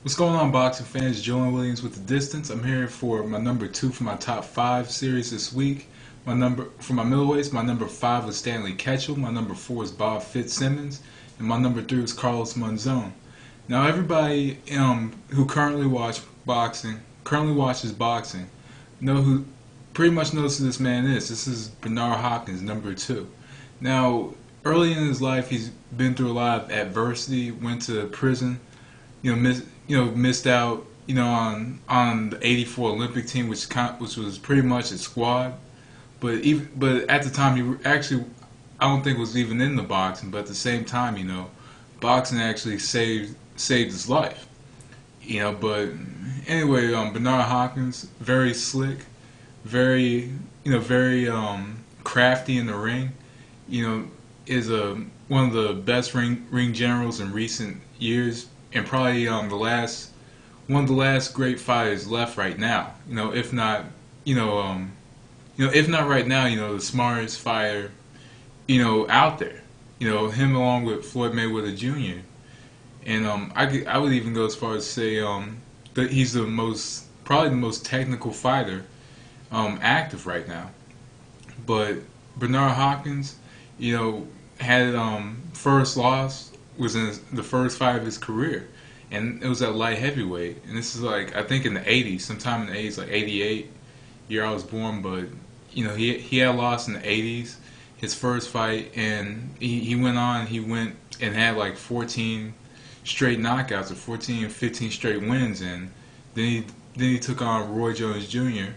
What's going on, boxing fans? Julian Williams with The Distance. I'm here for my number 2 for my top 5 series this week. My number for my middleweights, my number 5 was Stanley Ketchel, my number 4 is Bob Fitzsimmons, and my number 3 was Carlos Monzon. Now, everybody who currently watches boxing, know who pretty much knows who this man is. This is Bernard Hopkins, number 2. Now, early in his life, he's been through a lot of adversity. Went to prison. Missed out, on the '84 Olympic team, which was pretty much his squad. But at the time, he actually, I don't think was even in the boxing. But at the same time, boxing actually saved his life. But anyway, Bernard Hopkins, very slick, very crafty in the ring. Is one of the best ring generals in recent years, and probably one of the last great fighters left right now. If not right now, the smartest fighter, out there. Him along with Floyd Mayweather Jr. And I would even go as far as say that he's probably the most technical fighter active right now. But Bernard Hopkins, had first loss was in the first fight of his career, and it was at light heavyweight. And this is I think in the '80s, sometime in the '80s, like '88, year I was born. But he had lost in the '80s, his first fight, and he went and had 14 straight knockouts, or 14, 15 straight wins, and then he took on Roy Jones Jr.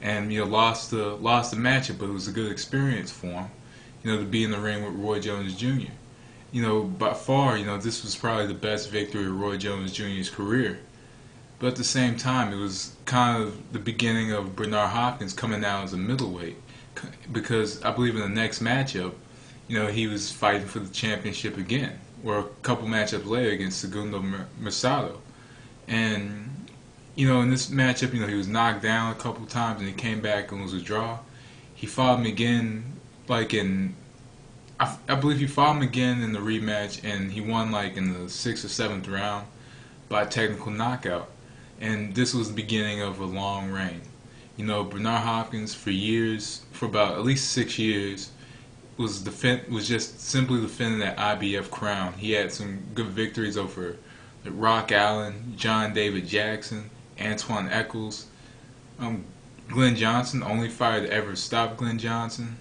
and lost the matchup, but it was a good experience for him, to be in the ring with Roy Jones Jr. By far, this was probably the best victory of Roy Jones Jr.'s career. But at the same time, it was kind of the beginning of Bernard Hopkins coming out as a middleweight, because I believe in the next matchup, he was fighting for the championship again, or a couple matchups later against Segundo Mercado. And, in this matchup, he was knocked down a couple times, and he came back and was a draw. He fought him again, I believe he fought him again in the rematch, and he won in the 6th or 7th round by technical knockout. And this was the beginning of a long reign. Bernard Hopkins for about at least 6 years, was just simply defending that IBF crown. He had some good victories over Rock Allen, John David Jackson, Antoine Eccles, Glenn Johnson, the only fighter to ever stop Glenn Johnson.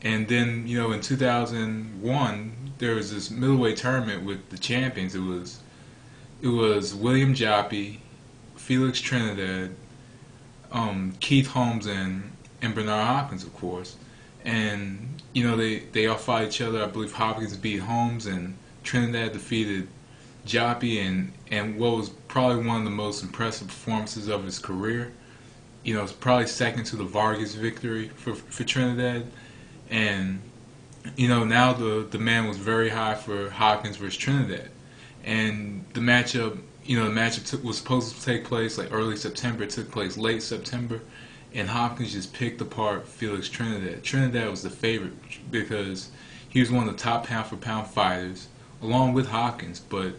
And then, in 2001, there was this middleweight tournament with the champions. It was William Joppy, Felix Trinidad, Keith Holmes, and Bernard Hopkins, of course. And they all fought each other. I believe Hopkins beat Holmes, and Trinidad defeated Joppy, and what was probably one of the most impressive performances of his career. It's probably second to the Vargas victory for Trinidad. And now the man was very high for Hopkins versus Trinidad, and the matchup was supposed to take place early September. It took place late September, and Hopkins just picked apart Felix Trinidad. Trinidad was the favorite because he was one of the top pound for pound fighters, along with Hopkins. But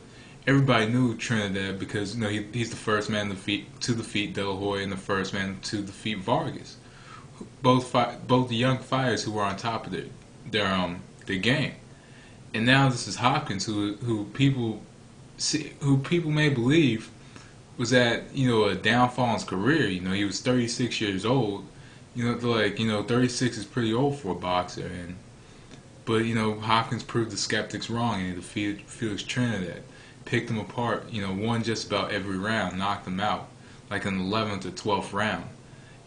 everybody knew Trinidad because he's the first man to defeat De La Hoya and the first man to defeat Vargas. Both the young fighters who were on top of their game. And now this is Hopkins, who people may believe was at a downfall in his career. He was 36 years old. 36 is pretty old for a boxer. But Hopkins proved the skeptics wrong, and he defeated Felix Trinidad, picked him apart. Won just about every round, knocked him out in the 11th or 12th round.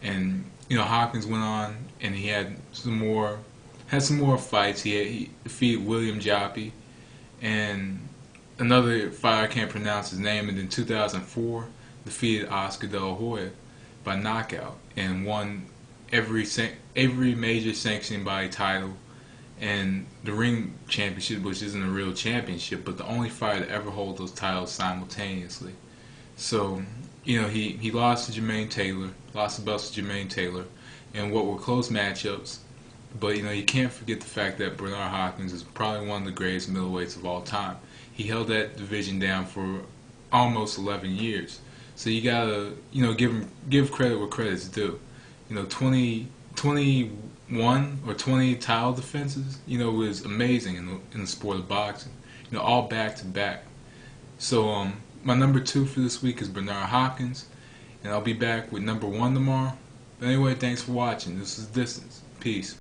And Hopkins went on, and he had some more fights. He defeated William Joppy, and another fighter, I can't pronounce his name, and in 2004 defeated Oscar De La Hoya by knockout, and won every major sanctioning body title, and the ring championship, which isn't a real championship, but the only fighter to ever hold those titles simultaneously. So he lost to Jermaine Taylor, lost the belts to Jermaine Taylor, and what were close matchups. But you can't forget the fact that Bernard Hopkins is probably one of the greatest middleweights of all time. He held that division down for almost 11 years. So you gotta, give credit where credit's due. 21 or 20 title defenses, was amazing in the sport of boxing. All back to back. So my number 2 for this week is Bernard Hopkins, and I'll be back with number 1 tomorrow. But anyway, thanks for watching. This is Distance. Peace.